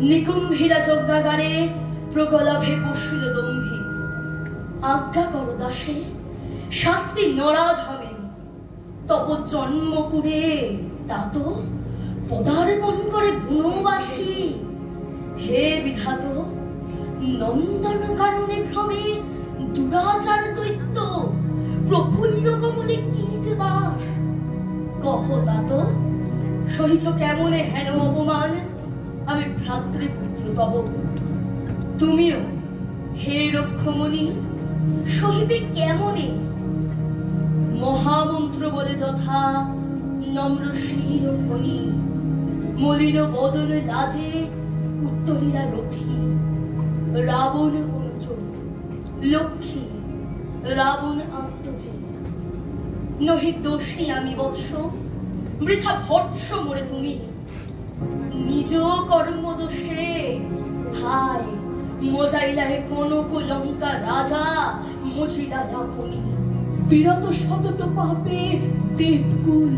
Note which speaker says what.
Speaker 1: নিকুম্ভীরা যজ্ঞাগারে প্রগলাভে বসিল দম্ভী। আজ্ঞা কর দাসে, শাস্তি নরাধমে। তপ জন্মপুরে তাত পদার্পণ করে বনবাসী। হে বিধাত, নন্দন কারণে ভ্রমে দুরাচার দৈত্য প্রফুল্ল কমলে কীটবাস। কহ তাত, সহিছ কেমনে হেন অপমান? আমি ভ্রাতৃপুত্র তব, তুমিও হে রক্ষমণি সহিবে কেমনে? মহামন্ত্র বলে যথা নম্র শির ধ্বনি। মলিন বদন লাজে উত্তরীরা রথী। রাবণ অনুজ লক্ষ্মী, রাবণ আত্মজে। নহি দোষী আমি বৎস, বৃথা ভৎস মোরে তুমি। নিজ কর্ম দোষে হায় মজাইলা হে কনক লঙ্কা রাজা, মজিলা আপনি। বিরত সতত পাপে দেবকুল